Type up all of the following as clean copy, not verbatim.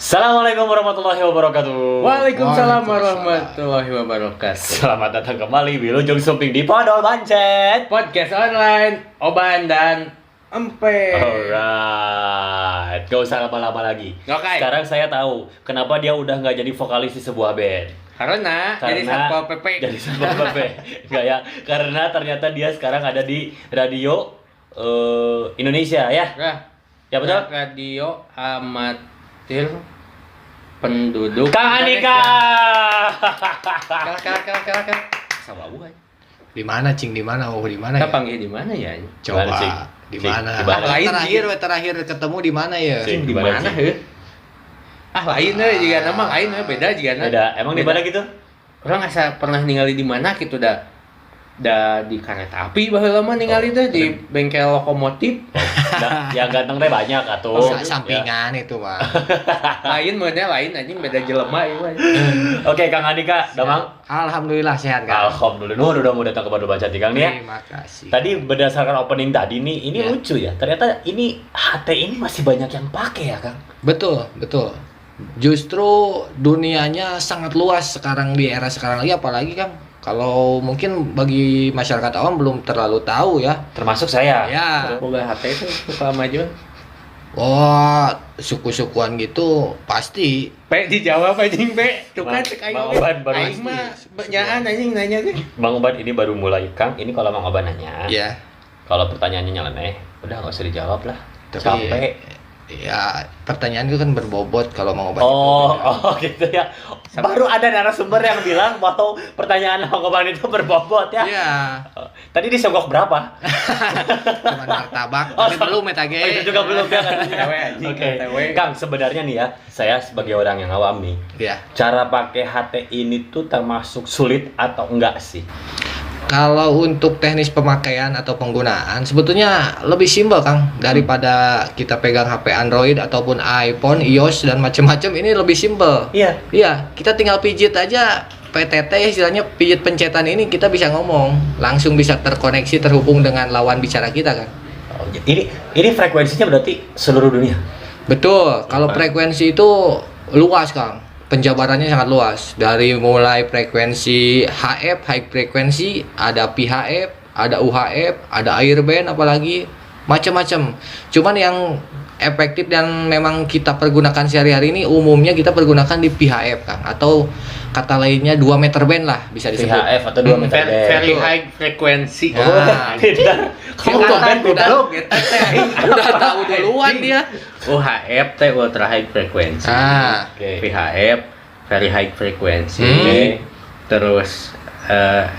Assalamualaikum warahmatullahi wabarakatuh. Waalaikumsalam warahmatullahi wabarakatuh. Selamat datang kembali Wilujeng Suping di Podol Bancet Podcast online Oban dan Empe. Alright, gak usah lama-lama lagi. Oke. Sekarang saya tahu kenapa dia udah nggak jadi vokalis di sebuah band. Karena jadi Satpol PP. Jadi Satpol PP. Enggak ya, karena ternyata dia sekarang ada di radio Indonesia ya. Ya betul. Radio amatir penduduk Kang Andika. Kala. Sama bukan. Di mana cing, di mana? Oh, di mana Kita ya? panggil di mana ya? Gimana, Cing? Coba di mana? Cing, di mana? Lain, Terakhir ketemu di mana ya? Cing. Di Gimana, mana Cing? heuh? Lain juga nama lain beda juga Beda. Emang di mana gitu? Orang asa pernah ningali di mana gitu dah di kereta api baheula mah ningali teh di bengkel lokomotif. Yang ganteng teh banyak atuh. Sampingan itu mah. Lain meunya lain anjing beda jelema ieu mah. Oke, Kang Andika, Damang. Alhamdulillah sehat kan. Alhamdulillah, udah mau datang ke Bandung Baca Kang nih ya. Terima kasih. Tadi berdasarkan opening tadi nih, ini Ya. lucu ya. Ternyata ini HT ini masih banyak yang pakai ya, Kang. Betul. Justru dunianya sangat luas sekarang di era sekarang lagi, apalagi kan kalau mungkin bagi masyarakat awam belum terlalu tahu ya. Termasuk saya. Ya. Boga hati itu suka maju. Wah, suku-sukuan gitu pasti. Pe dijawab anjing pe. Tuh kan cek aing. Bang Oban baru Aing mah nyaan anjing nanya ge. Bang Oban ini baru mulai, Kang. Ini kalau Bang Oban nanya. Ya. Kalau pertanyaannya nyeleneh, udah nggak usah dijawab lah. Tapi- Capek. Ya, pertanyaan itu kan berbobot kalau mau obat. Oh gitu ya. Baru ada narasumber yang bilang bahwa pertanyaan Bang Oban itu berbobot ya. Iya. Tadi disogok berapa? Cuman martabak, tapi belum metage. Oh, itu juga belum ya katanya. Tewe anjing, Oke. tewe. Kang, sebenarnya nih ya, saya sebagai orang yang awam nih, Ya. cara pakai HT ini tuh termasuk sulit atau enggak sih? Kalau untuk teknis pemakaian atau penggunaan sebetulnya lebih simpel Kang daripada kita pegang HP Android ataupun iPhone, iOS dan macam-macam, ini lebih simpel. Iya. Iya, kita tinggal pijit aja PTT istilahnya, pijit pencetan ini kita bisa ngomong, langsung bisa terkoneksi terhubung dengan lawan bicara kita kan. Oh, ini frekuensinya berarti seluruh dunia. Betul, kalau frekuensi itu luas Kang. Penjabarannya sangat luas. Dari mulai frekuensi HF, high frekuensi, ada PHF, ada UHF, ada airband apalagi macam-macam. Cuman yang efektif dan memang kita pergunakan sehari-hari ini umumnya kita pergunakan di PHF Kang, atau kata lainnya 2 meter band lah bisa disebut. PHF atau 2 meter band. Very Betul. high frequency. Nah, Tidak. Kamu Kita band udah- goblok. udah tahu duluan dia. UHF teh ultra high frequency. Oke. PHF very high frequency. Oke. Terus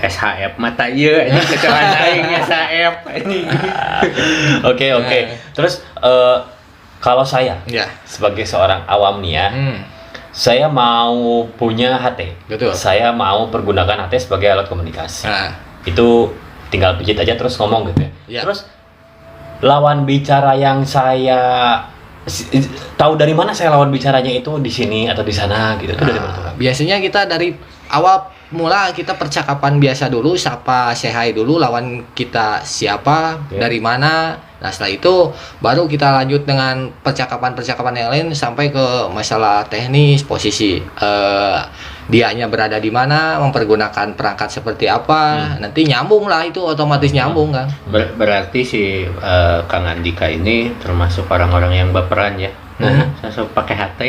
SHF mata ieu anjing kecoan aing SHF anjing. Oke. Terus kalau saya Ya. sebagai seorang awam nih ya, saya mau punya HT. Betul. Saya mau pergunakan HT sebagai alat komunikasi. Nah, Itu tinggal pijit aja terus ngomong gitu ya. Ya. Terus lawan bicara yang saya tahu dari mana saya lawan bicaranya itu di sini atau di sana gitu. Itu dari mana tuh, Kang? biasanya kita dari awal mula kita percakapan biasa dulu, sapa say hi dulu, lawan kita siapa, Oke. dari mana. Nah setelah itu baru kita lanjut dengan percakapan-percakapan yang lain sampai ke masalah teknis, posisi dianya berada di mana, mempergunakan perangkat seperti apa. Nanti nyambung lah, itu otomatis nyambung kan. Berarti si Kang Andika ini termasuk orang-orang yang baperan ya. Saya suka pakai HT.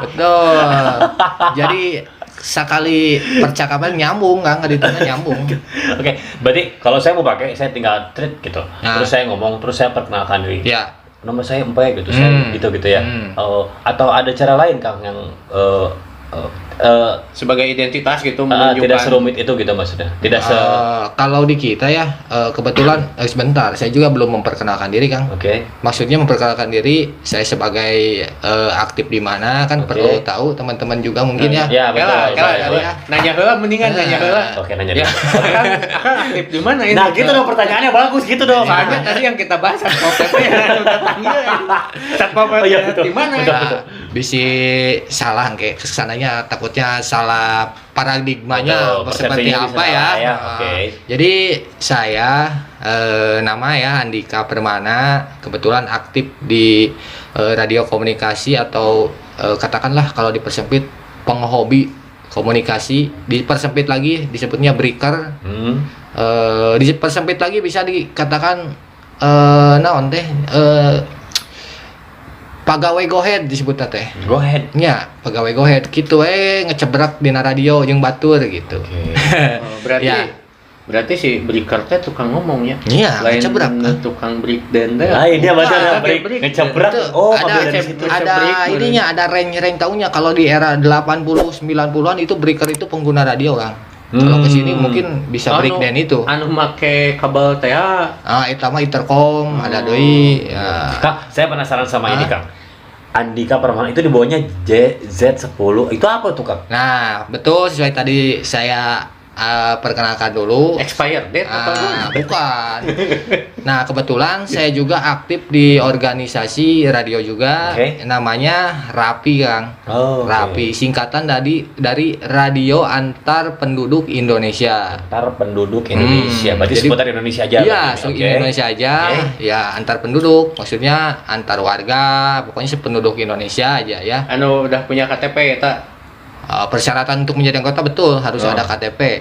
Betul. Jadi sekali percakapan nyambung kan, ditanya nyambung. Oke, berarti kalau saya mau pakai saya tinggal treat gitu. Nah. Terus saya ngomong, terus saya perkenalkan diri. Ya. Nama saya Empe gitu, saya gitu ya. Oh, atau ada cara lain Kang yang Sebagai identitas gitu tidak menunjukkan. serumit itu gitu maksudnya. Tidak se Kalau di kita ya kebetulan sebentar saya juga belum memperkenalkan diri Kang. Oke. Maksudnya memperkenalkan diri saya sebagai aktif di mana kan, Oke. perlu tahu teman-teman juga mungkin ya. Ya, betul. Kela, Saya- nanya heula mendingan nanya heula. Oke, nanya Ya, dulu. Akang aktif di mana ini? Nah, gitu dong pertanyaannya bagus gitu dong. Soalnya tadi yang kita bahas Satpol PP ya, Satpol PP Oh iya, betul. di mana? Betul, betul. bisa salah kayak kesananya, takutnya salah paradigmanya Betul, seperti persepsinya apa bisa ya. salah ya, Nah, oke. Jadi saya nama ya Andika Permana, kebetulan aktif di radio komunikasi atau katakanlah kalau dipersempit penghobi komunikasi, dipersempit lagi disebutnya breaker. Dipersempit lagi bisa dikatakan naon teh pegawai go ahead disebut teh. Go ahead. Nya, pegawai go ahead gitu ngecebrak dina radio jeung batur gitu. Berarti Ya. berarti si breaker teh tukang ngomong ya. Iya, Lain ngecebrak. tukang break dan teh. Lain dia Bukan, baca break. ngecebrak. Itu Oh, ada ambil dari situ. ada ininya, ada range tahunnya. Kalau di era 80 90-an itu breaker itu pengguna radio, Kang. Kalau ke sini mungkin bisa break dan itu. Anu make kabel teh Eta mah intercom, ada deui. Ya. Kak, saya penasaran sama ini, Hah? Kang. Andika Permana itu di bawahnya JZ10. Itu apa tuh, Kang? Nah, betul sesuai tadi saya perkenalkan dulu. expired date atau Bukan. Nah, kebetulan saya juga aktif di organisasi radio juga, Oke. namanya RAPI, Kang. Oh, oke. RAPI singkatan dari Radio Antar Penduduk Indonesia. Antar penduduk Indonesia. Berarti Jadi- seputar Indonesia aja. Iya, berarti, oke. Indonesia aja. Oke. Ya, antar penduduk, maksudnya antar warga, pokoknya sependuduk Indonesia aja ya. anu udah punya KTP eta. Persyaratan untuk menjadi anggota betul harus Oh. ada KTP.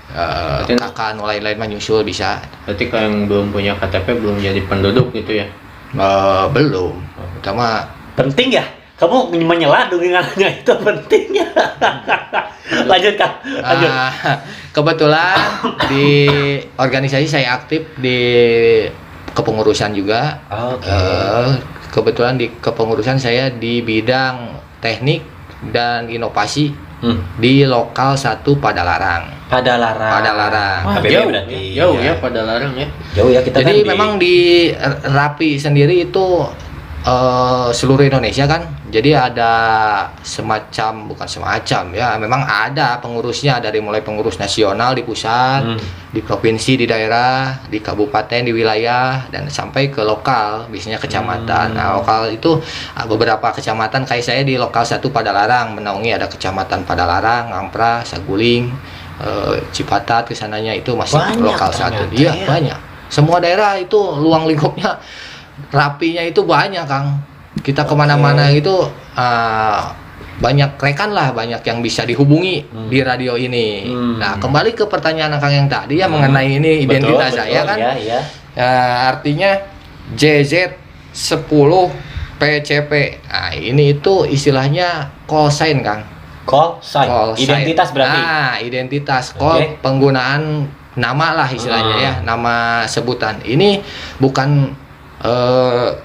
Berarti- Kakak lain-lain mah nyusul bisa. Berarti kalau yang belum punya KTP belum jadi penduduk gitu ya. Belum. Pertama Penting ya? Kamu menyela dengannya itu penting ya? Lanjut, Kang. Lanjut. kebetulan di organisasi saya aktif di kepengurusan juga. Oke. Kebetulan di kepengurusan saya di bidang teknik dan inovasi di lokal 1 Padalarang. Padalarang. Wah, HBB jauh, berarti. jauh Ya. ya pada larang ya. Jauh ya kita Jadi kan memang di RAPI sendiri itu seluruh Indonesia kan. Jadi ada bukan semacam ya, memang ada pengurusnya dari mulai pengurus nasional di pusat, di provinsi, di daerah, di kabupaten, di wilayah, dan sampai ke lokal, biasanya kecamatan. Nah, lokal itu beberapa kecamatan kayak saya di lokal 1 Padalarang menaungi ada kecamatan Padalarang, Ngampra, Saguling, Cipatat kesananya itu masih Banyak lokal 1. ternyata Iya, ya. banyak. Semua daerah itu luang lingkupnya rapinya itu banyak, Kang. Kita kemana-mana itu banyak rekan lah, banyak yang bisa dihubungi di radio ini. Nah, kembali ke pertanyaan Kang yang tadi ya mengenai ini identitas saya kan. Ya, ya. Artinya JZ10 PCP. Nah, ini itu istilahnya call sign, Kang. Call sign. Call sign. Identitas berarti. Nah, identitas call Oke. penggunaan nama lah istilahnya ya, nama sebutan. Ini bukan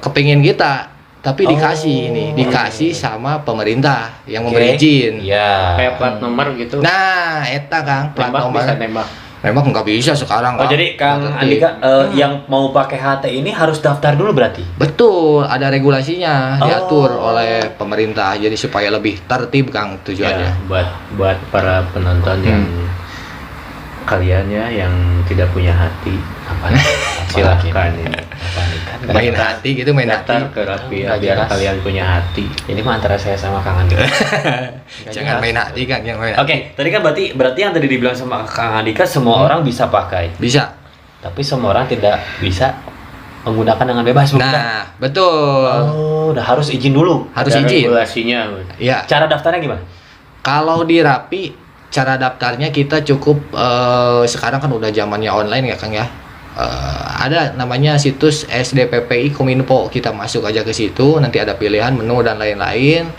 kepingin kita, tapi dikasih sama pemerintah yang memberi izin. Iya. Kayak plat nomor gitu. Nah, eta Kang, plat Nembak nomor. bisa nembak. Memang nggak bisa sekarang. Oh, jadi Kang Nggak Andika ngerti. yang mau pakai HT ini harus daftar dulu berarti. Betul, ada regulasinya Oh. diatur oleh pemerintah. Jadi supaya lebih tertib, Kang, tujuannya. Ya, buat para penonton yang kalian ya yang tidak punya hati, silahkan ini Main hati gitu, main hati. daftar ke Rapi ya, Nggak biar jelas. kalian punya hati. Ini mah antara saya sama Kang Andika. Jangan main hati, Kang, yang main. Oke, tadi kan berarti yang tadi dibilang sama Kang Andika semua orang bisa pakai, Bisa. tapi semua orang tidak bisa menggunakan dengan bebas. bukan? Nah, betul. Oh, udah harus izin dulu. Harus Ada izin. regulasinya. Ya. Cara daftarnya gimana? Kalau di Rapi, cara daftarnya kita cukup sekarang kan udah zamannya online ya, Kang ya. Ada namanya situs SDPPI Kominfo, kita masuk aja ke situ, nanti ada pilihan menu dan lain-lain.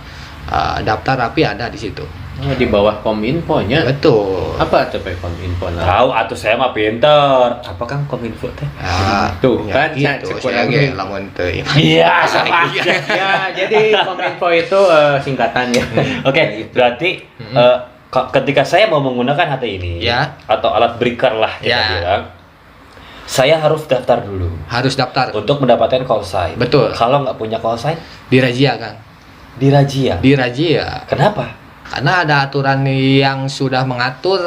Daftar Rapi ada di situ. Oh, di bawah Kominfo-nya. Betul. Apa tuh Pak Kominfo? Nah, Tahu atuh saya mah pinter. Apa Kang Kominfo teh? Tuh, ya kan, gitu. cukup Saya lagi. ge lamun teu iman. Iya, sama aja. ya, jadi Kominfo itu singkatannya. Oke, berarti ketika saya mau menggunakan HT ini Ya. atau alat breaker lah kita Ya. bilang, saya harus daftar dulu Harus daftar. untuk mendapatkan call sign. Betul. Kalau nggak punya call sign, Dirazia, Kang. dirazia. Dirazia. Kenapa? Karena ada aturan yang sudah mengatur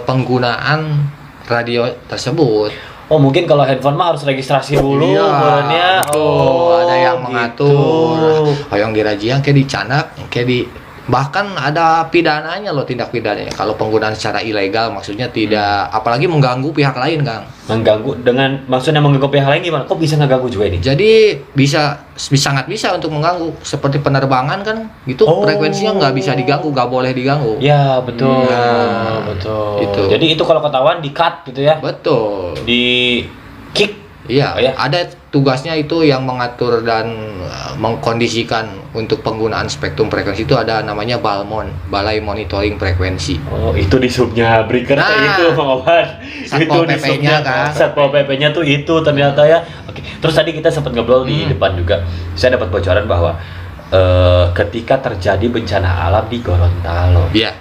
penggunaan radio tersebut. Oh, mungkin kalau handphone mah harus registrasi dulu, Iya, kemudiannya. betul. Oh, Ada yang mengatur ngatur hoyong di razia kayak dicanak kayak di bahkan ada pidananya loh, tindak pidananya kalau penggunaan secara ilegal, maksudnya tidak apalagi mengganggu pihak lain, Kang. Mengganggu dengan maksudnya mengganggu pihak lain gimana? Kok bisa ngeganggu juga ini? Jadi sangat bisa untuk mengganggu, seperti penerbangan kan gitu, frekuensinya nggak bisa diganggu, nggak boleh diganggu. Ya betul, Nah, betul. itu. Jadi itu kalau ketahuan di cut gitu ya? Betul. Di kick. Iya, Oh, ya? ada tugasnya itu yang mengatur dan mengkondisikan untuk penggunaan spektrum frekuensi itu ada namanya BALMON, Balai Monitoring Frekuensi. Oh, itu di subnya Breaker Nah, itu Bang Oban. Satpol Itu di PP-nya, subnya, kan. Satpol PP-nya tuh itu ternyata ya. Oke. Terus tadi kita sempat ngobrol di depan juga. Saya dapat bocoran bahwa ketika terjadi bencana alam di Gorontalo. Iya.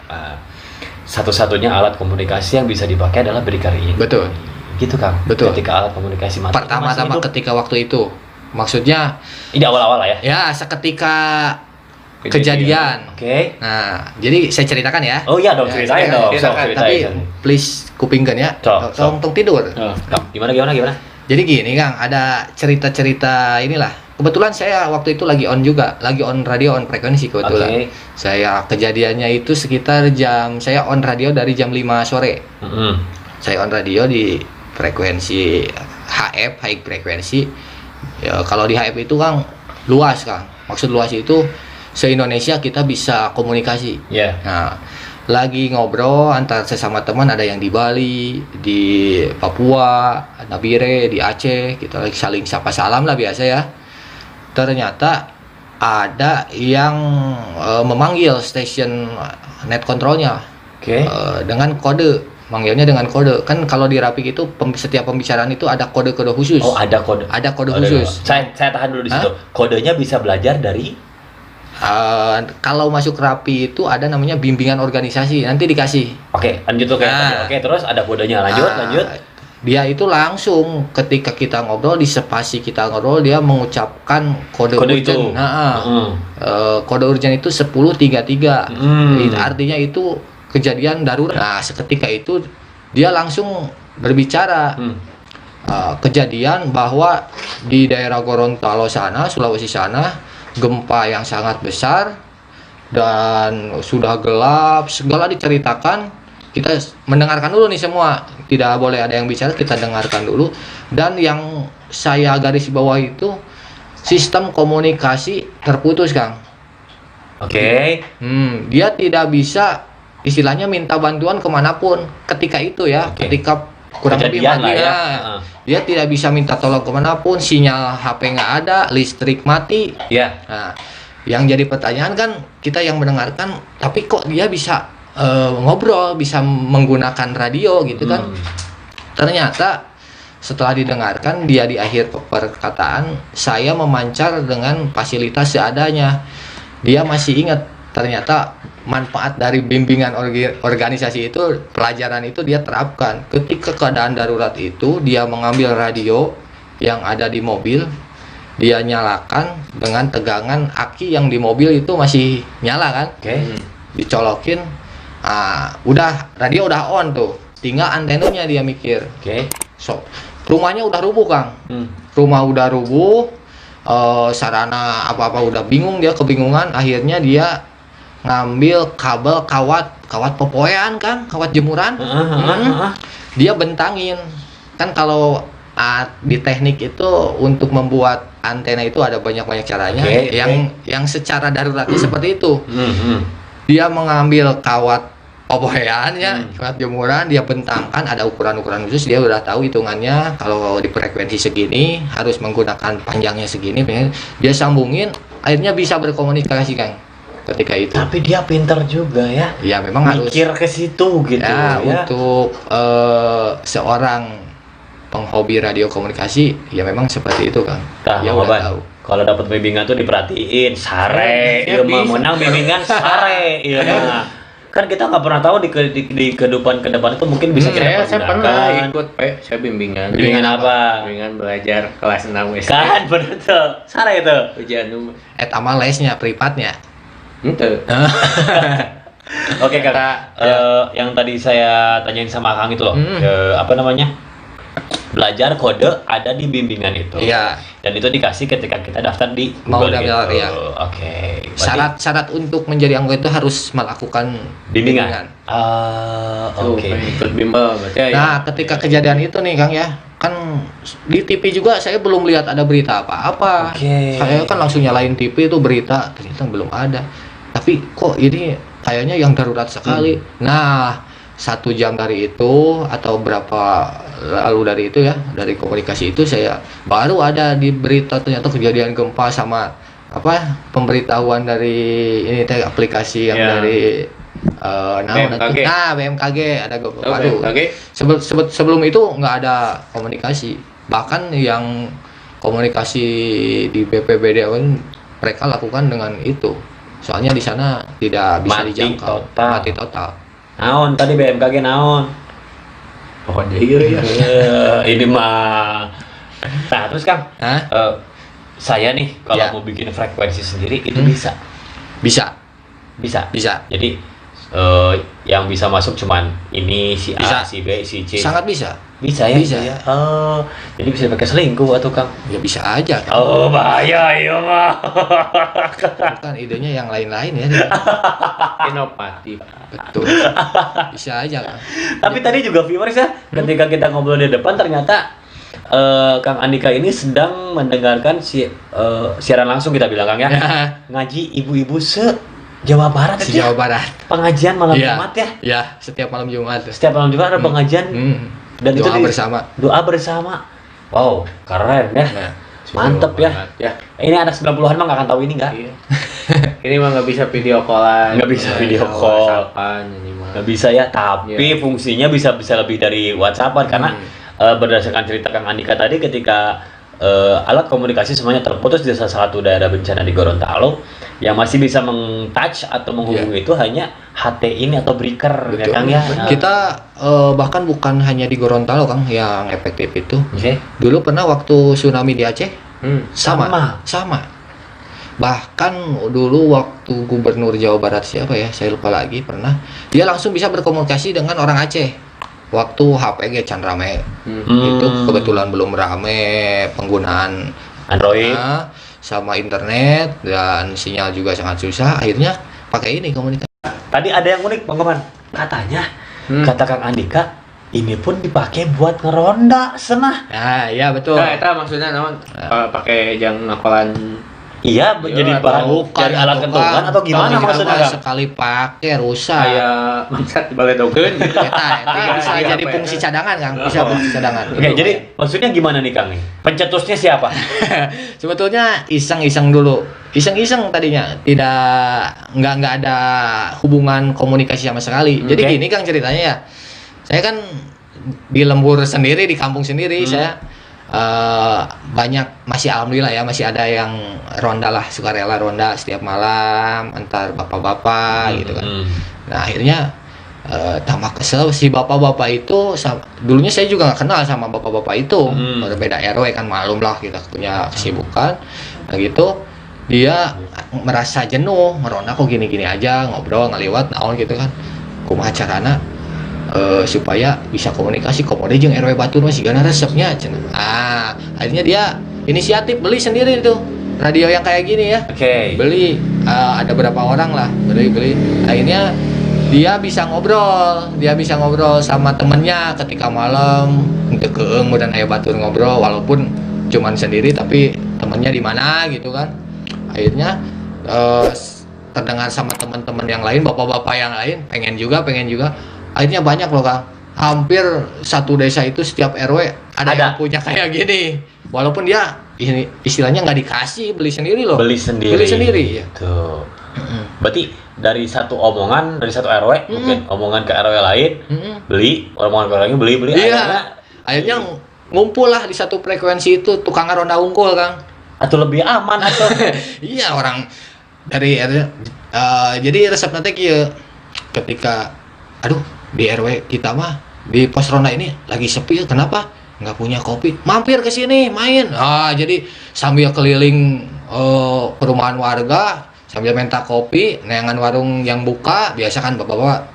Satu-satunya alat komunikasi yang bisa dipakai adalah Breaker ini. Betul. Gitu Kang. Betul. Ketika alat komunikasi mati. Pertama-tama ketika waktu itu, maksudnya ini awal-awal lah ya. ya seketika kejadian. Oke. Nah, jadi saya ceritakan ya. Oh iya dong, Ya, ceritain ceritakan. dong. Sok, Ceritakan. Tapi ceritain. please kupingkan ya. Sok. Tong tidur. Kang, gimana? Jadi gini Kang, ada cerita-cerita inilah. Kebetulan saya waktu itu lagi on juga, lagi on radio, on frekuensi kebetulan. Oke. Saya kejadiannya itu sekitar saya on radio dari jam 5 sore. Saya on radio di frekuensi HF, high frekuensi. Ya, kalau di HF itu Kang luas Kang. Maksud luas itu se-Indonesia kita bisa komunikasi. Ya. Nah, lagi ngobrol antar sesama teman, ada yang di Bali, di Papua, Nabire, di Aceh, kita lagi saling sapa salam lah biasa ya. Ternyata ada yang memanggil stasiun net controlnya Oke. dengan kode, manggilnya dengan kode. Kan kalau di Rapik itu setiap pembicaraan itu ada kode-kode khusus. Oh, ada kode. Ada kode khusus. Saya tahan dulu di Hah? situ. Kodenya bisa belajar dari Kalau masuk Rapi itu ada namanya bimbingan organisasi, nanti dikasih. Oke, lanjut tuh kayak Nah. tadi. Oke, terus ada kodenya. Lanjut. Dia itu langsung ketika kita ngobrol, di spasi kita ngobrol, dia mengucapkan kode Kode urgent. itu. Kode urgent itu 1033. Hmm. Artinya itu kejadian darurat. Nah, seketika itu dia langsung berbicara. Kejadian bahwa di daerah Gorontalo sana, Sulawesi sana, gempa yang sangat besar dan sudah gelap, segala diceritakan. Kita mendengarkan dulu nih semua, tidak boleh ada yang bicara, kita dengarkan dulu. Dan yang saya garis bawah itu sistem komunikasi terputus Kang. Oke. Dia tidak bisa istilahnya minta bantuan kemanapun ketika itu ya. Oke. Ketika kurang lebih Kejadian lah mati ya. dia tidak bisa minta tolong kemanapun, sinyal HP nggak ada, listrik mati. Ya. Nah, yang jadi pertanyaan kan kita yang mendengarkan, tapi kok dia bisa ngobrol, bisa menggunakan radio gitu kan? Ternyata setelah didengarkan, dia di akhir perkataan, saya memancar dengan fasilitas seadanya. Dia masih ingat, ternyata manfaat dari bimbingan organisasi itu, pelajaran itu dia terapkan. Ketika keadaan darurat itu, dia mengambil radio yang ada di mobil, dia nyalakan dengan tegangan aki yang di mobil itu masih nyala kan? Oke. Dicolokin, udah radio udah on tuh, tinggal antenanya dia mikir. Oke. So, rumahnya udah rubuh Kang, rumah udah rubuh, sarana apa-apa udah bingung, dia kebingungan. Akhirnya dia ngambil kabel kawat popoean Kang, kawat jemuran. Dia bentangin. Kan kalau di teknik itu untuk membuat antena itu ada banyak caranya. Oke, yang secara daruratnya seperti itu. Dia mengambil kawat popoean ya, kawat jemuran, dia bentangkan, ada ukuran-ukuran khusus, dia udah tahu hitungannya. Kalau di frekuensi segini harus menggunakan panjangnya segini, dia sambungin, akhirnya bisa berkomunikasi Kang ketika itu. Tapi dia pinter juga ya. Ya memang harus mikir ke situ gitu ya, ya. untuk seorang penghobi radio komunikasi ya memang seperti itu Kang. Tah, Dia Bang udah Oban, tahu. kalau dapat bimbingan tuh diperhatiin, sare, Ya, iya mah bisa. menang bimbingan sare, iya mah. Kan kita nggak pernah tahu di kehidupan ke depan itu mungkin bisa kita Saya pernah pergunakan. ikut, saya bimbingan. Bimbingan apa? Bimbingan belajar kelas 6 SD. Kan bener tuh, sare itu. Ujian umum. Ama lesnya, privatnya. Ente. Oke Kak, Ya. yang tadi saya tanyain sama Kang itu loh, apa namanya? belajar kode ada di bimbingan itu. Iya. Dan itu dikasih ketika kita daftar di Mau Google daftar, gitu. iya. Oke. Berarti Syarat untuk menjadi anggota itu harus melakukan bimbingan. Tuh, Oke. ikut bimbel berarti ya. Nah, ketika kejadian itu nih Kang ya, kan di TV juga saya belum lihat ada berita apa-apa. Oke. Saya kan langsung nyalain TV itu berita, ternyata belum ada. Tapi kok ini kayaknya yang darurat sekali. Nah, 1 jam dari itu atau berapa lalu dari itu ya, dari komunikasi itu saya baru ada di berita ternyata kejadian gempa sama apa pemberitahuan dari ini teh aplikasi yang Ya. dari BMKG. BMKG ada gempa Oh, baru. BMKG. Sebelum itu nggak ada komunikasi. Bahkan yang komunikasi di BPBD kan mereka lakukan dengan itu. Soalnya di sana tidak bisa Mati dijangkau. total. Mati total. Naon tadi BMKG naon? Pokoknya iya ya. Ini mah. Nah, terus Kang, Hah? saya nih kalau Ya. mau bikin frekuensi sendiri itu Hmm. bisa. Bisa. Bisa. Jadi yang bisa masuk cuman ini si A, Bisa. si B, si C. Sangat bisa. Bisa ya? Bisa. Ya. Jadi bisa pakai selingkuh atau Kang? Ya bisa aja. Kan? Oh, bahaya iya mah. Kan idenya yang lain-lain ya. Inovatif. Betul. Bisa aja kan. Tapi tadi juga viewers ya, ketika kita ngobrol di depan ternyata Kang Andika ini sedang mendengarkan siaran langsung kita bilang Kang ya. Ngaji ibu-ibu Jawa Barat Si ya. Jawa Barat. Pengajian malam Iya. Jumat ya. Ya, setiap malam Jumat. Setiap malam Jumat ada pengajian dan itu doa bersama. Doa bersama. Wow, keren ya. Nah, Mantep ya. Ya. Ini anak 90-an mah nggak akan tahu ini nggak? Iya. Ini mah nggak bisa video callan. Nggak bisa video call. WhatsAppan ini mah. Nggak bisa ya, tapi Iya. fungsinya bisa lebih dari WhatsAppan karena berdasarkan cerita Kang Andika tadi ketika alat komunikasi semuanya terputus di salah satu daerah bencana di Gorontalo yang masih bisa meng-touch atau menghubungi itu hanya HT ini atau breaker ya Betul. Kang ya. Kita bahkan bukan hanya di Gorontalo Kang yang efektif itu. Oke. Dulu pernah waktu tsunami di Aceh Sama. sama. Bahkan dulu waktu Gubernur Jawa Barat siapa ya, saya lupa lagi, pernah dia langsung bisa berkomunikasi dengan orang Aceh. Waktu HPG can rame. Itu kebetulan belum rame penggunaan Android. sama internet dan sinyal juga sangat susah. Akhirnya pakai ini komunikasi. Tadi ada yang unik Bang Koman. Katanya kata Kang Andika ini pun dipakai buat ngeronda senah. Nah, ya betul. Nah, itu maksudnya naon? Pakai jang ngapalan. Iya, jadi bahan dari alat kentongan atau gimana maksudnya Kang? Sekali pakai rusak. Kayak maksud baledogeun gitu. Eta bisa Iya, jadi apa ya? fungsi cadangan Kang, bisa fungsi cadangan. Oke, jadi maksudnya gimana nih Kang nih? Pencetusnya siapa? Sebetulnya iseng-iseng dulu. Iseng-iseng tadinya, nggak ada hubungan komunikasi sama sekali. Jadi Oke. gini Kang ceritanya ya. Saya kan di lembur sendiri, di kampung sendiri, saya banyak, masih alhamdulillah ya, masih ada yang ronda lah, sukarela ronda setiap malam antar bapak-bapak gitu kan. Nah akhirnya tambah kesel si bapak-bapak itu dulunya saya juga nggak kenal sama bapak-bapak itu, berbeda RW kan, malum lah kita punya kesibukan. Nah gitu dia merasa jenuh, meronda kok gini-gini aja, ngobrol ngaliwat naon gitu kan, kumaha carana supaya bisa komunikasi komode jeung RW Batur masih gana resepnya cenah. Akhirnya dia inisiatif beli sendiri tuh radio yang kayak gini ya. Oke. Beli ada berapa orang lah beli. Akhirnya dia bisa ngobrol sama temennya ketika malam untuk keeng dan aya batur ngobrol walaupun cuman sendiri tapi temennya di mana gitu kan. Akhirnya terdengar sama teman-teman yang lain, bapak-bapak yang lain pengen juga. Akhirnya banyak loh Kang. Hampir satu desa itu setiap RW ada yang punya kayak gini. Walaupun dia ini istilahnya nggak dikasih, beli sendiri loh. Beli sendiri. Ya. Tuh. Berarti dari satu omongan dari satu RW mungkin omongan ke RW lain beli, omongan ke RW lain beli. Iya. Akhirnya ngumpul lah di satu frekuensi itu tukang ronda unggul Kang. Atau lebih aman atau Iya orang dari jadi resep nanti ketika di RW kita mah di pos ronda ini lagi sepi, kenapa nggak punya kopi, mampir ke sini main. Jadi sambil keliling perumahan warga sambil minta kopi, neangan warung yang buka biasa kan bapak-bapak,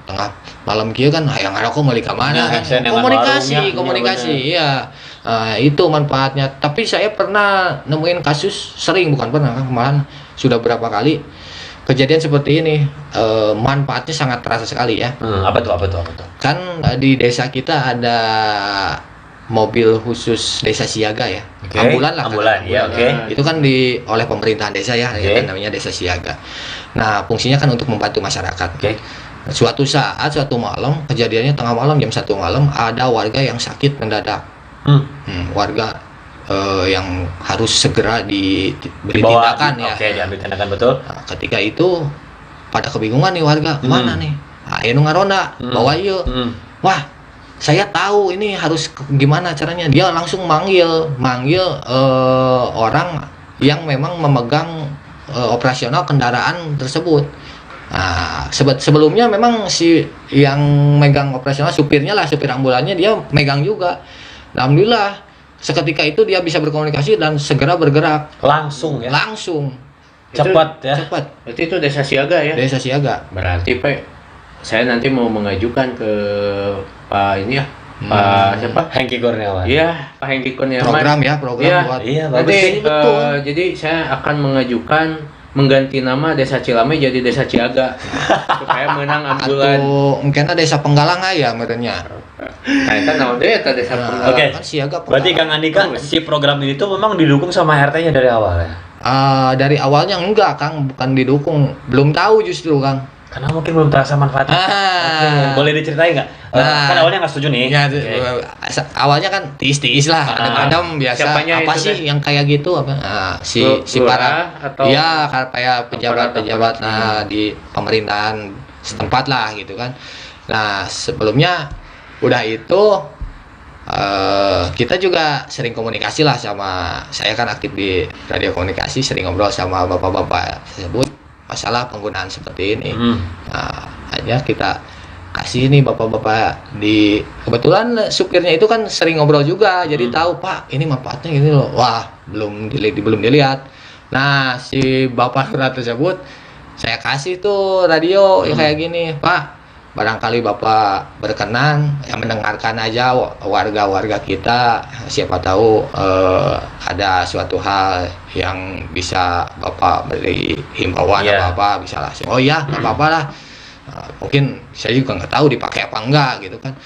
tengah malam kia kan yang ngarokok mau ke mana Ya, kan? saya dengan Komunikasi, warungnya, komunikasi, iya, iya. Itu manfaatnya. Tapi saya pernah nemuin kasus sering, bukan pernah, malahan sudah berapa kali kejadian seperti ini. Manfaatnya sangat terasa sekali ya. Apa tuh? Kan di desa kita ada mobil khusus desa siaga ya. Oke. Ambulan lah. Ambulan, kan, ya, oke. Itu kan oleh pemerintahan desa ya, Oke. yang namanya desa siaga. Nah, fungsinya kan untuk membantu masyarakat. Oke. Suatu saat, suatu malam, kejadiannya tengah malam jam 1 malam, ada warga yang sakit mendadak. Warga yang harus segera diberi Dibawa, tindakan ya. Oke, diambil tindakan, betul. Nah, ketika itu pada kebingungan nih warga, mana nih? Ayo nu ngaronda, bawa ieu. Wah, saya tahu ini harus gimana caranya. Dia langsung manggil orang yang memang memegang operasional kendaraan tersebut. Nah, sebelumnya memang si yang megang operasional supirnya lah, supir ambulannya dia megang juga. Alhamdulillah seketika itu dia bisa berkomunikasi dan segera bergerak Langsung ya. langsung Cepat ya. cepat. Berarti itu desa siaga ya. Desa siaga. Berarti Pak, saya nanti mau mengajukan ke Pak ini ya. Pak siapa? Hengki Kurniawan. Iya, Pak Hengki Kurniawan. Program Iya. buat Iya, bagus Nanti, sih. jadi saya akan mengajukan mengganti nama Desa Cilame jadi Desa Ciaga supaya menang ambulan. atau mungkin ada desa Penggalang ya merenya. Nah, itu naon deh eta Desa Penggalang. Oke. Kan siaga Berarti Penggalang. Kang Andika, si program ini tuh memang didukung sama RT-nya dari awal ya? Dari awalnya enggak Kang, bukan didukung, belum tahu justru Kang. Karena mungkin belum terasa manfaatnya. Oke. Boleh diceritain nggak? Nah. Kan awalnya nggak setuju nih. Ya, Oke. awalnya kan tiis-tiis lah, kadang-kadang biasa Siapanya apa itu sih teh? yang kayak gitu apa? Si Lurah para atau ya kayak pejabat-pejabat aparat? di pemerintahan setempat lah gitu kan. Nah, sebelumnya udah itu kita juga sering komunikasi lah sama, saya kan aktif di radio komunikasi, sering ngobrol sama bapak-bapak tersebut masalah penggunaan seperti ini. Nah, hanya kita kasih nih bapak-bapak di, kebetulan supirnya itu kan sering ngobrol juga, jadi tahu Pak ini manfaatnya gini loh. Wah, belum dilihat. Nah, si bapak lurah tersebut saya kasih tuh radio yang kayak gini, Pak. Barangkali Bapak berkenan yang mendengarkan aja warga-warga kita, siapa tahu ada suatu hal yang bisa Bapak beri himbauan apa bisa lah. Oh iya, nggak apa-apa lah. Mungkin saya juga nggak tahu dipakai apa enggak gitu kan.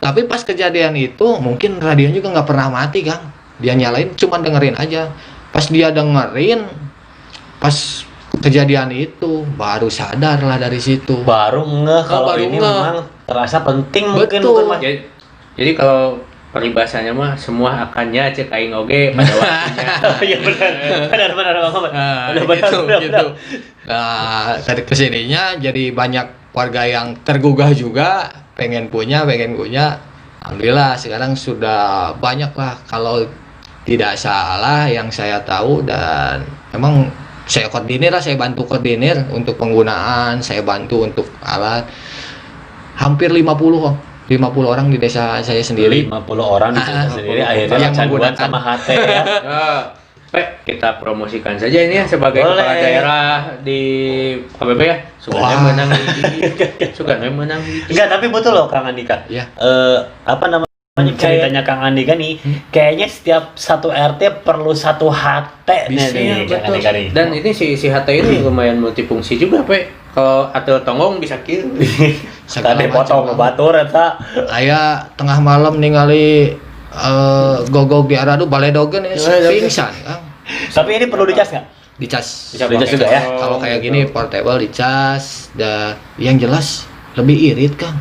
Tapi pas kejadian itu mungkin radionya juga nggak pernah mati Kang. Dia nyalain cuma dengerin aja. Pas dia dengerin, pas kejadian itu baru sadar lah dari situ. Baru ngeh kalau baru ini ngeh. memang terasa penting Betul. Mas. Jadi kalau peribahasanya mah semua akannya cek aing oge pada waktunya. Iya benar Bang Ahmad. Gitu. Nah, dari kesininya jadi banyak warga yang tergugah juga, pengen punya. Alhamdulillah sekarang sudah banyak lah, kalau tidak salah yang saya tahu, dan memang saya koordinir lah, saya bantu koordinir untuk penggunaan, saya bantu untuk alat. Hampir 50 orang di desa saya sendiri. 50 orang di desa sendiri akhirnya yang kecanduan menggunakan. sama HT ya. Pak, kita promosikan saja ini ya sebagai Boleh. kepala daerah di KBB ya. Suganda Wah. menang Suganda menang gitu. Enggak, tapi betul loh Kang Andika. Ya. Apa namanya ceritanya Kang Andika nih, kayaknya setiap satu RT perlu satu HT Bisa, nih Kang Betul. Andika nih. Dan ini si HT ini lumayan multifungsi juga, Pak. Kalau atel tonggong bisa kill. Tadi potong batur eta. Aya tengah malam ningali gogog di arah baledogen ya, pingsan Kang. Tapi ini perlu dicas nggak? Dicas. Bisa Dicas pakai juga ya? tong, Kalau kayak gitu. gini portable dicas, dan yang jelas lebih irit Kang.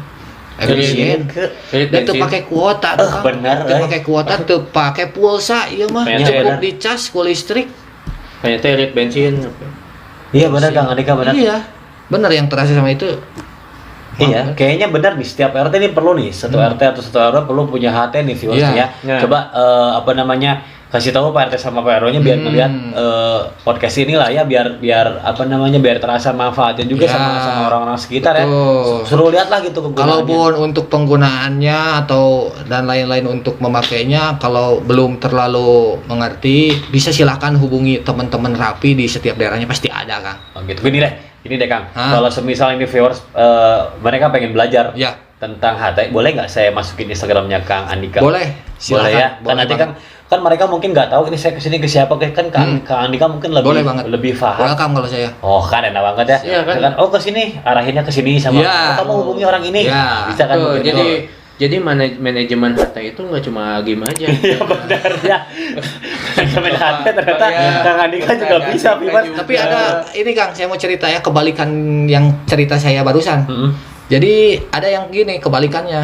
Efisien. Irit Dan tuh bensin. pakai kuota tuh, Kang. bener, Tuh pakai kuota, tuh pakai pulsa, iya mah. Bener, Cukup bener. dicas ku listrik. Kayaknya teh irit bensin. Iya benar Kang Andika benar. Iya. Bener yang terasa sama itu. Iya, kayaknya benar nih setiap RT ini perlu nih, satu RT atau satu RW perlu punya HT nih viewers Iya. ya. Iya. Coba apa namanya, kasih tahu Pak RT sama Pak RW-nya biar melihat podcast ini lah ya, biar apa namanya, biar terasa manfaatnya juga Ya, sama orang-orang sekitar ya. betul. Suruh lihat lah gitu kegunaannya. Kalaupun untuk penggunaannya atau dan lain-lain untuk memakainya, kalau belum terlalu mengerti, bisa silakan hubungi teman-teman Rapi di setiap daerahnya, pasti ada Kang. Oh, gitu. Gini deh Kang. Hah? Kalau semisal ini viewers mereka pengen belajar, Ya. tentang HT, boleh nggak saya masukin Instagramnya Kang Andika? Boleh, Boleh ya. silakan. Kan nanti banget. kan mereka mungkin nggak tahu ini saya kesini ke siapa, kan Kang Andika mungkin Boleh banget. lebih paham. Welcome kalau saya. Oh kan enak banget ya. Iya, kan? Kan oh ke sini, arahinnya ke sini sama. Iya. Oh, kamu hubungi orang ini. Iya. Bisa kan? Tuh, mungkin. jadi manajemen HT itu nggak cuma game aja. Iya benar ya. Manajemen HT ternyata Iya. Kang Andika juga Kang bisa, Andika Piman. juga. Tapi ada ini Kang, saya mau cerita ya kebalikan yang cerita saya barusan. Mm-mm. Jadi ada yang gini kebalikannya.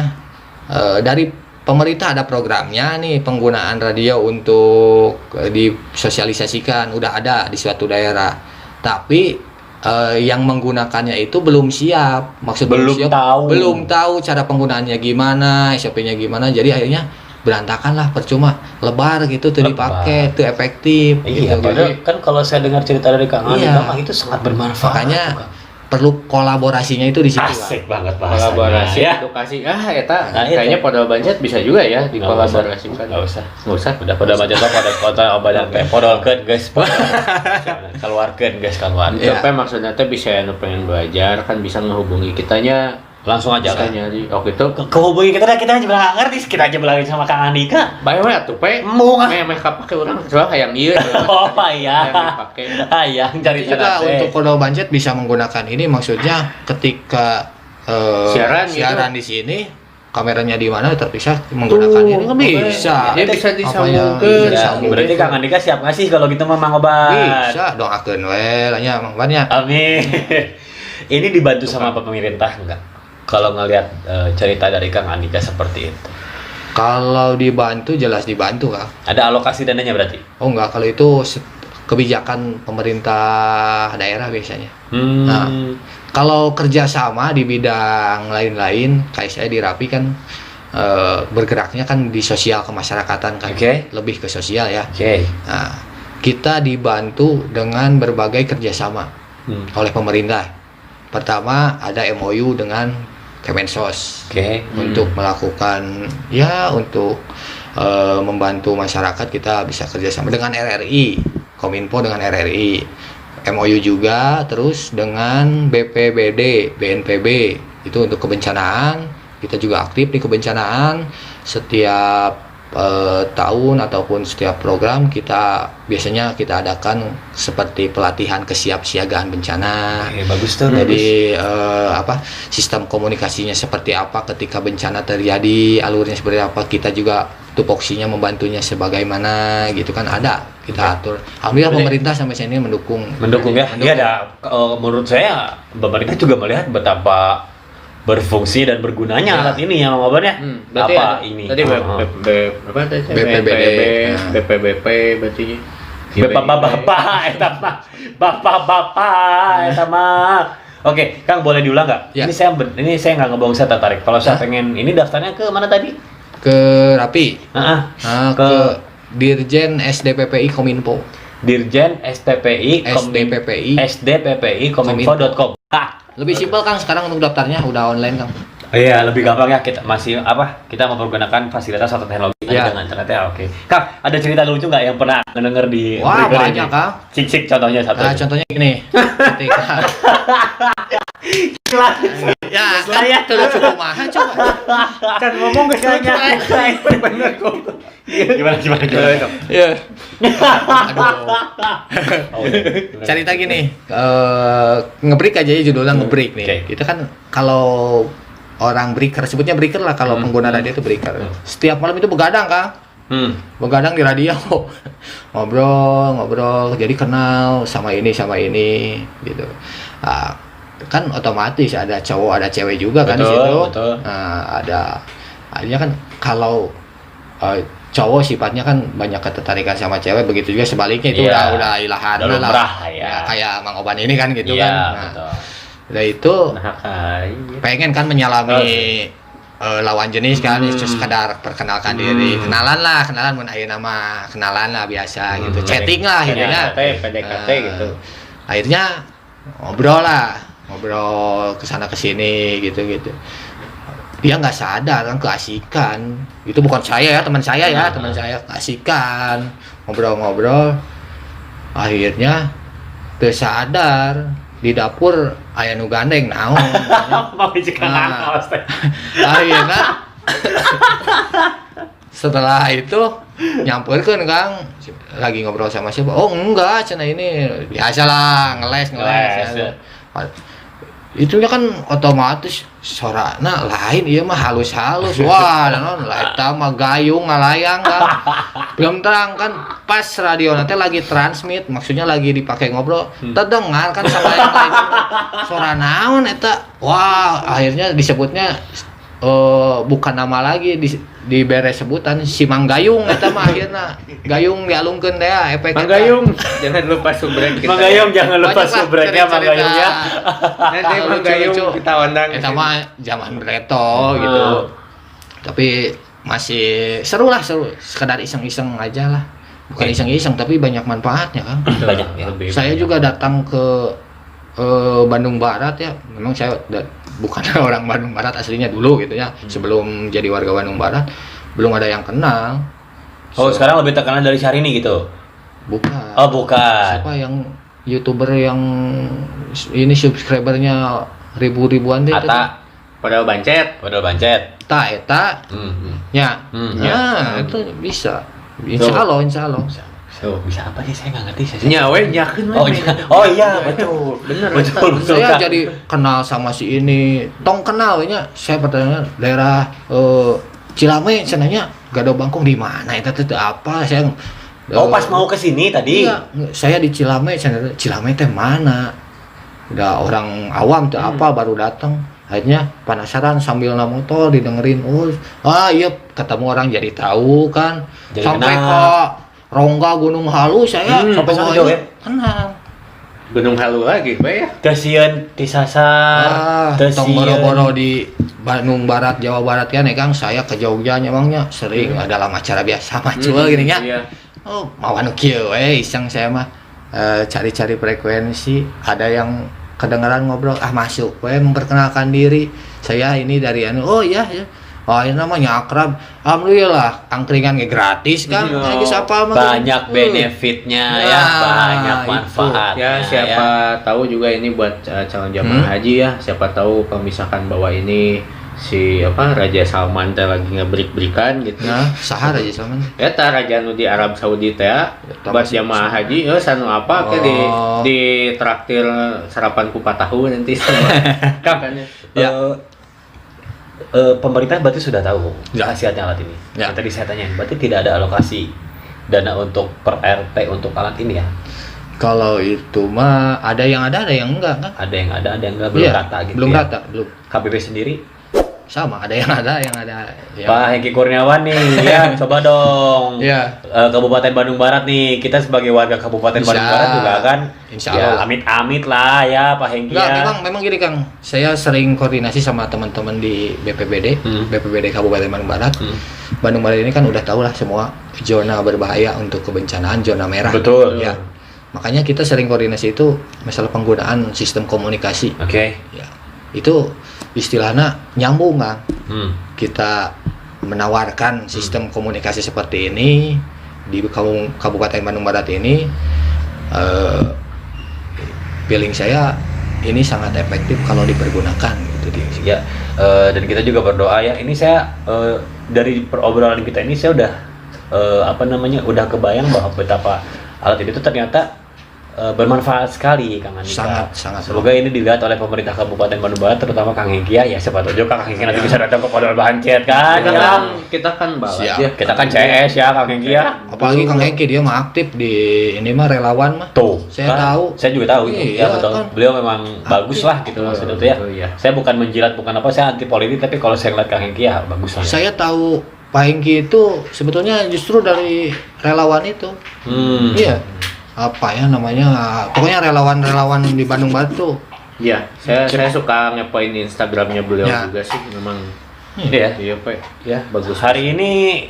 Dari pemerintah ada programnya nih penggunaan radio untuk disosialisasikan udah ada di suatu daerah. Tapi yang menggunakannya itu belum siap. Maksud Belum siap, tahu. belum tahu cara penggunaannya gimana, SOP-nya gimana. Jadi akhirnya berantakan lah, percuma lebar gitu tuh Lebar. dipakai, tuh efektif Iya, gitu. padahal kan kalau saya dengar cerita dari Kang Iya. Andika mah itu sangat bermanfaat. Makanya tuh, Kang. perlu kolaborasinya itu di situ. Kang. Asik banget bahasanya. Kolaborasi, ya. edukasi. Eta Nah, itu. kayaknya Podol Banjet bisa juga ya Nggak dikolaborasikan. usah. Nggak usah. Udah pada baca pada kota obat teh podolkeun guys. Keluarkeun guys keluar. Iya. Tapi maksudnya teh bisa anu pengen belajar kan bisa ngehubungi kitanya. Langsung aja Bisa kan. nyari. Oh gitu. Kehubungi kita juga nggak ngerti, kita aja bilangin sama Kang Andika. Bae we atuh pe. Mau nggak? Meh kapake urang soal hayang ieu. Oh iya. Hayang dipake. Ayang cari Jadi juga untuk Kodol Banjet bisa menggunakan ini, maksudnya ketika Siaran di sini kameranya di mana terpisah menggunakan ini kan bisa. Dia bisa Apa yang disambungkeun. bisa disambung. Berarti Kang Andika siap ngasih kalau gitu mah Mang Obat. Bisa doakeun we lah nya Mang Bannya. Amin. Ini dibantu sama pemerintah enggak? Kalau ngelihat cerita dari Kang Andika seperti itu. Kalau dibantu jelas dibantu Kang. Ada alokasi dananya berarti? Oh enggak, kalau itu kebijakan pemerintah daerah biasanya. Nah, kalau kerjasama di bidang lain-lain, kayak saya di Rapi kan bergeraknya kan di sosial kemasyarakatan kan, Oke. lebih ke sosial ya. Oke. Nah, kita dibantu dengan berbagai kerjasama oleh pemerintah. Pertama ada MOU dengan Kemensos Oke. untuk melakukan untuk membantu masyarakat. Kita bisa kerjasama dengan RRI, Kominfo dengan RRI. MOU juga terus dengan BPBD, BNPB itu untuk kebencanaan. Kita juga aktif di kebencanaan. Setiap tahun ataupun setiap program biasanya kita adakan seperti pelatihan kesiapsiagaan bencana. Bagus tuh. Jadi sistem komunikasinya seperti apa ketika bencana terjadi, alurnya seperti apa, kita juga tupoksinya membantunya sebagaimana gitu kan, ada kita atur. Alhamdulillah pemerintah sampai sini mendukung ya. Iya ada. Menurut saya pemerintah juga melihat betapa berfungsi dan bergunanya alat ini ya Mang Oban ya. Berarti Apa ini? Tadi apa tadi? BPBD. BPBP berarti. Bapak-bapak eta mah. Bapak-bapak eta mah. Oke, Kang boleh diulang nggak? Ya. Ini saya nggak ngebohong, saya tertarik. Kalau saya pengen ini daftarnya ke mana tadi? ke Rapi. Ke Dirjen SDPPI Kominfo. Dirjen SPPI SDPPI Kominfo.com. Lebih simpel Kang sekarang untuk daftarnya udah online Kang. Iya, lebih gampang ya, kita kita mempergunakan fasilitas atau teknologi dengan internet ya. Oke. Kang, ada cerita lucu nggak yang pernah denger di Wah, Breaker banyak ini? Kang. Cik contohnya satu. Nah, contohnya gini. Ketika ya, Saya sudah cukup mahal coba. kan ngomong ke saya. Bener kok. Gimana? Iya. Aduh. Oh, iya. Cerita gini, ngebreak aja ya judulnya ngebreak nih. Oke. Kita kan kalau orang breaker, sebutnya breaker lah kalau pengguna radio itu breaker. Setiap malam itu begadang Kang. Begadang di radio. ngobrol, jadi kenal sama ini gitu. Nah, kan otomatis ada cowok ada cewek juga kan di situ. Betul. Nah, akhirnya kan kalau cowok sifatnya kan banyak ketertarikan sama cewek, begitu juga sebaliknya itu Iya. udah ilahan Udah lah. lumrah, ya. Kayak Mang Oban ini kan gitu Iya, kan. Nah, betul. udah itu Nah, pengen kan menyalami lawan jenis kan, itu sekadar perkenalkan diri, kenalan mun aya nama, kenalan lah biasa gitu, chatting lah akhirnya. PDKT gitu. Akhirnya ngobrol kesana kesini gitu. Dia nggak sadar kan keasikan. Itu bukan saya ya, teman saya keasikan. Ngobrol. Akhirnya tersadar di dapur aya nu gandeng naon. Mau bijikan Nah. aos teh. Akhirnya setelah itu nyamperkeun Kang lagi ngobrol sama siapa, oh enggak cenah ini biasa lah ngeles Ngeles, ya. Itunya kan otomatis sorana lain ieu mah halus-halus wah naon eta mah gayung ngalayang kan belum terang kan pas radio nanti lagi transmit maksudnya lagi dipakai ngobrol terdengar kan sama yang lain suara naon eta wah akhirnya disebutnya bukan nama lagi dibere sebutan si Mang Gayung eta mah akhirna Gayung dialungkeun teh efek Mang eta. Gayung, jangan lupa subrek kita. Mang Gayung jangan lupa Banyak lah subreknya Mang cerita-cerita. Gayung ya. Nanti Mang Gayung Lucu-lucu. kita undang. Eta mah zaman retro gitu. Tapi masih seru lah, seru. Sekedar iseng-iseng aja lah. Bukan iseng-iseng tapi banyak manfaatnya kan. Banyak ya. Saya juga datang ke Bandung Barat ya. Memang saya bukan orang Bandung Barat aslinya dulu gitu ya. Sebelum jadi warga Bandung Barat belum ada yang kenal. Oh, sekarang lebih terkenal dari Syahrini gitu. Bukan. Oh, bukan. Siapa yang YouTuber yang ini subscribernya ribu-ribuan deh? Ata, Padahal bancet. padahal bancet. Eta, ya, ya, itu bisa. Insya Allah. So, bisa apa sih? Saya nggak ngerti. Saya. Nyawe nyakeun we. Oh iya, betul. Bener. Betul. Saya Kak. jadi kenal sama si ini. Tong kenalnya, saya pertanyaan daerah Cilame, cenanya Gado Bangkong di mana? Itu tuh apa? Saya Oh, pas mau ke sini tadi. Iya, saya di Cilame, Cilame teh mana? Udah orang awam tuh apa baru datang. Akhirnya penasaran sambil naik motor didengerin. Oh, iya ketemu orang jadi tahu kan. Jadi Sampai kenal. ke Rongga Gunung Halu saya sampai sana jauh ya? kenal. Gunung Halu lagi we ya. Kesieun di Sasar, Tong boro-boro di Bandung Barat, Jawa Barat ya nih Kang, saya ke Jogja nyamangnya sering dalam acara biasa macul gini nya. Iya. Oh, mau anu kieu we iseng saya mah cari-cari frekuensi, ada yang kedengaran ngobrol, masuk we memperkenalkan diri. Saya ini dari anu, oh iya ya. Oh, ini namanya akrab. Alhamdulillah, angkringan gratis kan. Lagi siapa mah banyak benefitnya ya, banyak itu. manfaatnya. Ya siapa tahu juga ini buat calon jamaah haji ya. Siapa tahu kalau misalkan bawa ini si Raja Salman teh lagi ngebrik-brikan gitu. Nah, sahar aja sama. Eta raja nu di Arab Saudi teh buat jamaah haji sanu apa ke di traktir sarapan kupat tahu nanti sama kapannya. Ya. Pemerintah berarti sudah tahu Ya. khasiatnya alat ini. Ya. Yang tadi saya tanya, berarti tidak ada alokasi dana untuk per RT untuk alat ini ya? Kalau itu mah ada yang enggak kan? Ada yang ada yang enggak, belum Iya, rata gitu belum ya? rata, belum. KBP sendiri? Sama, ada yang ada. Ya. Pak Hengki Kurniawan nih, ya coba dong. Iya. Kabupaten Bandung Barat nih, kita sebagai warga Kabupaten Bisa. Bandung Barat juga kan, Insya ya Allah. amit-amit lah ya Pak Hengki Enggak, ya. memang gini Kang. Saya sering koordinasi sama teman-teman di BPBD, BPBD Kabupaten Bandung Barat. Bandung Barat ini kan udah tahu lah semua zona berbahaya untuk kebencanaan, zona merah. Betul. Ya. Makanya kita sering koordinasi itu masalah penggunaan sistem komunikasi. Oke. Ya. Itu istilahnya nyambung Kang. Kita menawarkan sistem komunikasi seperti ini di Kabupaten Bandung Barat ini, feeling saya ini sangat efektif kalau dipergunakan gitu dia. Ya, dan kita juga berdoa ya. Ini saya dari perobrolan kita ini saya udah udah kebayang bahwa betapa alat ini tuh ternyata bermanfaat sekali Kang Andika. Sangat. Semoga ini dilihat oleh pemerintah Kabupaten Bandung Barat, terutama Kang Hengki ya. Siapa tahu juga Kang Hengki nanti bisa datang ke Podol Bancet kan. Kita kan balas Siap. ya. Kita kan CS ya Kang Hengki ya. Apalagi Kang Hengki dia mah aktif di ini mah relawan mah. Tuh, Saya kan? tahu. Saya juga tahu itu. Iya, Ya betul. kan. Beliau memang bagus lah gitu maksudnya tuh ya. Betul, ya. Saya bukan menjilat, bukan apa, saya anti politik, tapi kalau saya ngeliat Kang Hengki ya bagus lah. Saya tahu Pak Hengki itu sebetulnya justru dari relawan itu. Iya. Apa ya namanya? Pokoknya relawan-relawan di Bandung Barat tuh. Iya, saya suka ngepoin Instagramnya beliau Ya. juga sih memang. Iya. Iya, Pak. Ya, bagus. Hari ini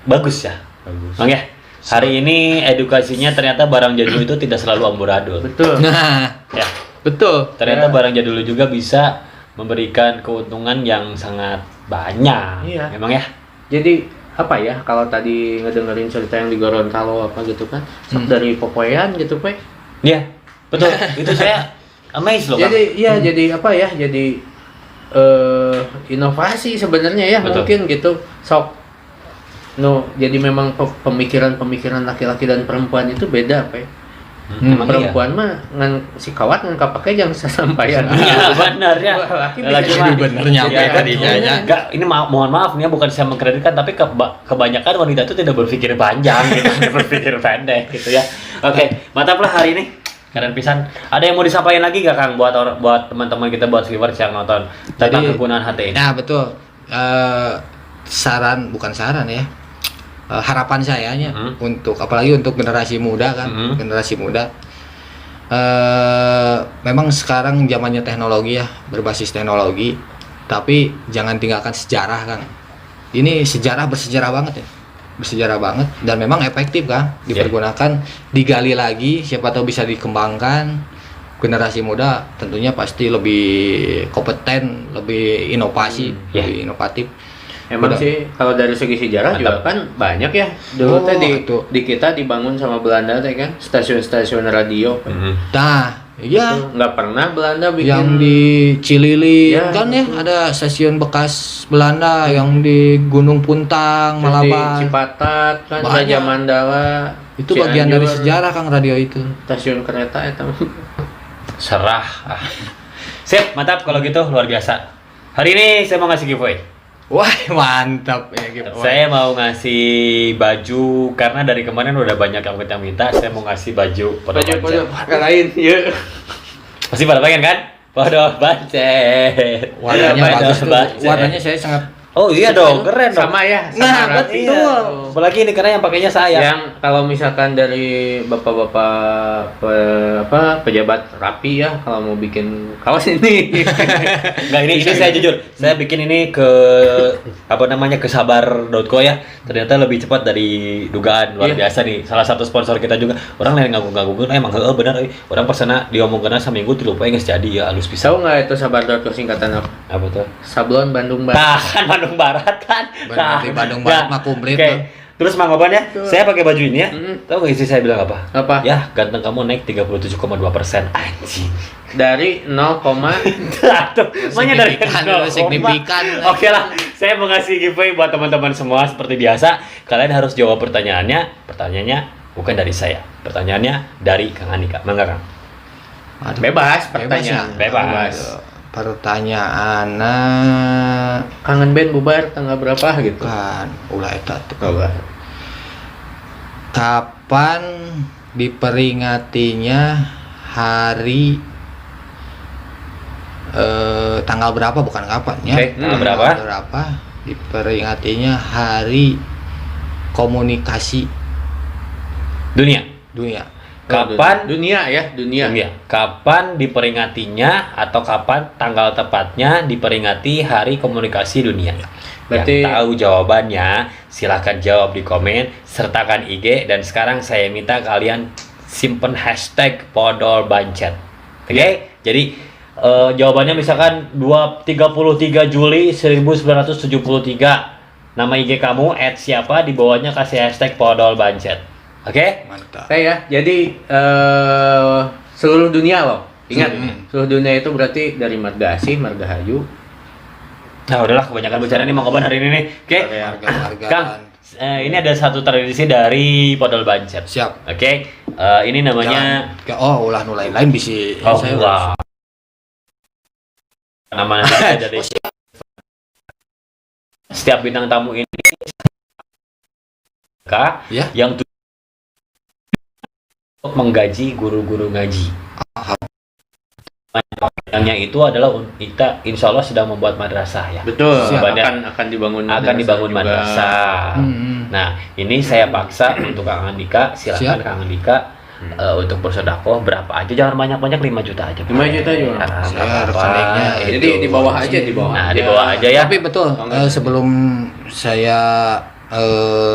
bagus ya. Bagus. Bang ya. Hari ini edukasinya ternyata barang jadul itu tidak selalu amburadul. Betul. Nah, Ya. betul. Ternyata Ya. barang jadul juga bisa memberikan keuntungan yang sangat banyak. Iya. Memang ya. Jadi apa ya kalau tadi ngedengerin cerita yang di Gorontalo apa gitu kan sok dari Popoyan gitu Pak. Iya. Betul. Itu saya amazed loh, Kang. Jadi jadi apa ya? Jadi inovasi sebenarnya ya. Betul. Mungkin gitu. Sok jadi memang pemikiran laki-laki dan perempuan itu beda apa ya? Emang iya. Perempuan mah ngan si kawat ngan kapake yang sasampaian. Iya, benar ya. Laki Lagi bisa mah jadi bener nyampe ya, tadinya ya. Enggak, ini mohon maaf nih, bukan saya mengkreditkan, tapi kebanyakan wanita itu tidak berpikir panjang gitu, berpikir pendek gitu ya. Oke, mantap lah hari ini. Keren pisan. Ada yang mau disampaikan lagi gak, Kang, buat teman-teman kita, buat viewers yang nonton tentang kegunaan HT ini? Nah, betul. Bukan saran ya. Harapan saya untuk apalagi untuk generasi muda kan, generasi muda. Memang sekarang zamannya teknologi ya, berbasis teknologi, tapi jangan tinggalkan sejarah kan. Ini bersejarah banget ya, bersejarah banget, dan memang efektif kan, dipergunakan, digali lagi, siapa tahu bisa dikembangkan. Generasi muda tentunya pasti lebih kompeten, lebih lebih inovatif. Emang sih kalau dari segi sejarah juga kan banyak ya. Dulu teh di kita dibangun sama Belanda teh kan stasiun-stasiun radio. Nah, iya. Nggak pernah Belanda bikin Yang di Cilili Ya, kan ya ada stasiun bekas Belanda, yang di Gunung Puntang, di Malabar. Cipatat kan, Banyak. Raja Mandala. Itu bagian dari Cianjur, sejarah Kang, radio itu. Stasiun kereta itu. Serah. Sip, mantap kalau gitu, luar biasa. Hari ini saya mau ngasih giveaway. Wah, mantap ya gitu. Saya mau ngasih baju karena dari kemarin udah banyak yang minta. Saya mau ngasih baju Baju lain, ya. Pasti pada pengen kan? Podol Bancet. Warnanya Iya, bagus tuh. Bancet. Warnanya saya sangat. Oh iya dong, keren dong. Sama ya. Nah, berarti. betul. Iya. Apalagi ini karena yang pakainya saya. Yang kalau misalkan dari bapak-bapak pejabat rapi ya, kalau mau bikin kaos ini. Enggak, ini saya jujur. Saya bikin ini ke ke sabar.co ya. Ternyata lebih cepat dari dugaan, luar biasa nih. Salah satu sponsor kita juga. Orang lain ngagung-ngagungkeun emang benar orang persena diomongkeun seminggu 3 poe geus jadi ya, halus pisan. Tahu nggak itu sabar.co singkatan apa? Apa tuh? Sablon Bandung Barat. Kan Bandung Barat kan. Benar, di Bandung Barat mah komplit, Oke. Bang. Terus Mang Oban ya, saya pakai baju ini ya. Tahu nggak istri saya bilang apa? Apa? Ya, ganteng kamu naik 37,2%. Anjing. Dari 0, Aduh, makanya dari signifikan. Oke lah, saya mau ngasih giveaway buat teman-teman semua seperti biasa. Kalian harus jawab pertanyaannya. Pertanyaannya bukan dari saya. Pertanyaannya dari Kang Andika. Mangga, Kang. Bebas pertanyaan. Bebas. Pertanyaan Kangen band bubar tanggal berapa gitu? kan ulah eta tuh. Kapan diperingatinya hari tanggal berapa, bukan kapan ya? Oke, tanggal berapa? Berapa diperingatinya hari komunikasi Dunia. Kapan dunia ya, dunia. Kapan diperingatinya atau kapan tanggal tepatnya diperingati Hari Komunikasi Dunia? Berarti- Yang tahu jawabannya silahkan jawab di komen, sertakan IG, dan sekarang saya minta kalian simpen hashtag Podol Bancet. Oke? Jadi jawabannya misalkan 33 Juli 1973. Nama IG kamu @siapa, di bawahnya kasih hashtag Podol Bancet. Oke? Mantap. Ya, jadi seluruh dunia loh. Ingat, seluruh dunia itu berarti dari Margasih, Margahayu. Nah udahlah, kebanyakan bicara nih Mang Oban hari ini nih. Oke, Warga-wargaan. Kang, ini ada satu tradisi dari Podol Bancet. Siap. Oke, ini namanya Ulah nu lain-lain bisa. Saya wah. Nama jadi setiap bintang tamu ini Ya. yang menggaji guru-guru ngaji. Yang itu adalah kita insya Allah sedang membuat madrasah ya. Betul. Siap. Akan dibangun juga. madrasah. Nah, ini saya paksa untuk Kang Andika, silakan Siap. Kang Andika untuk bersedekah berapa aja, jangan banyak-banyak, 5 juta aja. 5 juta juga. Saya rekeningnya Jadi di bawah aja, di bawah. Nah, di bawah aja ya. Tapi betul, sebelum saya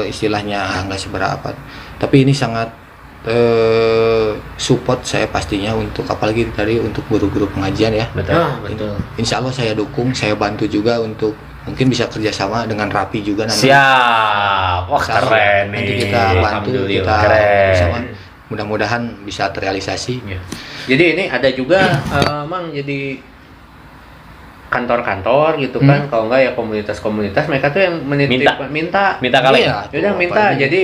istilahnya nggak seberapa, tapi ini sangat support saya pastinya untuk apalagi tadi untuk guru-guru pengajian ya. Betul. Betul. Insya Allah saya dukung, saya bantu juga untuk mungkin bisa kerjasama dengan Rapi juga nanti. Siap. Wah, Insya Allah keren nih. nanti kita bantu, Alhamdulillah. kita Keren. bersama. Mudah-mudahan bisa terrealisasi. Ya. Jadi ini ada juga Mang jadi kantor-kantor gitu kan, kalau enggak ya komunitas-komunitas mereka tuh yang minta kali. Iya, udah tuh, minta apa jadi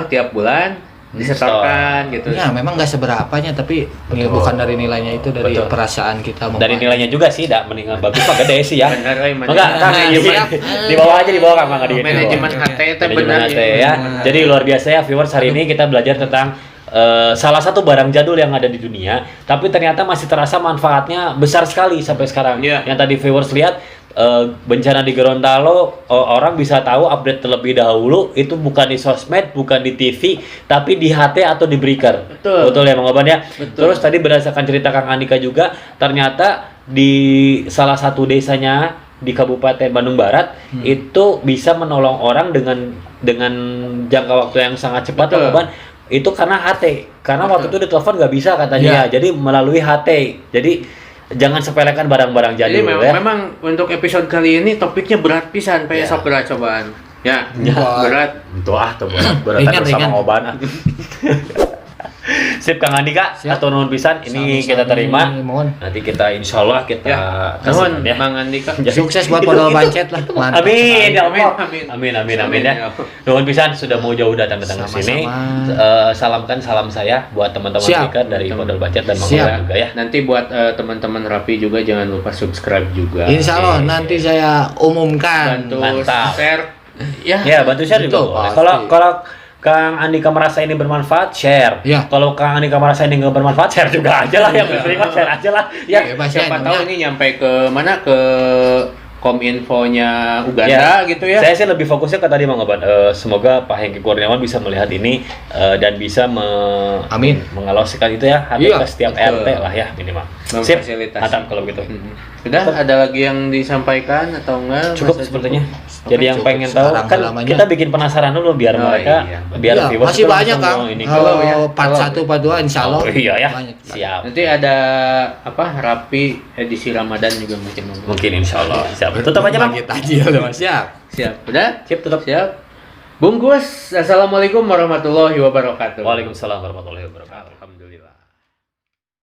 tiap bulan disetorkan gitu. Ya memang nggak seberapanya, tapi bukan dari nilainya itu, dari Betul. perasaan kita. Dari nilainya juga sih, mendingan bagus mah gede sih ya. Benar, Enggak, di bawah aja, di bawah Kang Mangga di manajemen HT itu Manajemen benar HT ya. Jadi luar biasa ya viewers, hari ini kita belajar tentang salah satu barang jadul yang ada di dunia, tapi ternyata masih terasa manfaatnya besar sekali sampai sekarang. Iya. Yang tadi viewers lihat bencana di Gorontalo, orang bisa tahu update terlebih dahulu itu bukan di sosmed, bukan di TV, tapi di HT atau di breaker. Betul ya Bang Oban ya. Betul. Terus tadi berdasarkan cerita Kang Andika juga, ternyata di salah satu desanya di Kabupaten Bandung Barat itu bisa menolong orang dengan jangka waktu yang sangat cepat. Bang Oban, itu karena HT, karena waktu itu ditelepon nggak bisa katanya, jadi melalui HT. Jadi jangan sepelekan barang-barang jadul. Jadi memang untuk episode kali ini topiknya berat pisan, Ya. sok berat cobaan. Ya, berat. Tuh berat Ringan. sama obat. Sip Kang Andika, atau nuhun pisan ini kita terima. Mohon. Nanti kita insya Allah kita Nuhun kasih ya. Mang Andika. Sukses buat modal bancet lah. Mantap. Amin ya Allah. Amin. Amin ya. Nuhun pisan sudah mau jauh datang ke sini. Salamkan salam saya buat teman-teman kita dari Modal Bacet dan Mang Oban juga ya. Nanti buat teman-teman Rapi juga jangan lupa subscribe juga. Insya Allah nanti saya umumkan. Bantu Mantap. share. Ya, bantu share juga Betul, boleh. pasti. Kalau Kang Andika merasa ini bermanfaat, share. Ya. Kalau Kang Andika merasa ini nggak bermanfaat, share juga aja lah. Yang terima share aja lah. Ya. Siapa tahu ini nyampe ke mana, ke Kominfo-nya Uganda gitu ya. Saya sih lebih fokusnya ke tadi Bang Oban. Semoga Pak Hengki Kurniawan bisa melihat ini dan bisa Amin. mengalokasikan itu ya HT Iya, ke setiap betul. RT lah ya minimal. Sip, Memfasilitasi. mantap kalau gitu. Udah ada lagi yang disampaikan atau enggak? Cukup Masa sepertinya. cukup? Jadi yang cukup. pengen tahu Sekarang kan selamanya. kita bikin penasaran dulu biar mereka iya, betul. biar Iya, viewers masih itu banyak langsung Kang. mau ini. Kalau ya, Part 1, part 2 insya Allah. Oh, iya ya. Banyak. Siap. Nanti ada apa, Rapi edisi Ramadan juga mungkin. Mungkin insya Allah. Siap. Tutup aja Bang. Bangkit aja udah Mas. Siap. Siap. Udah? Siap, tutup. Siap. Bungkus. Assalamualaikum warahmatullahi wabarakatuh. Waalaikumsalam warahmatullahi wabarakatuh. Alhamdulillah.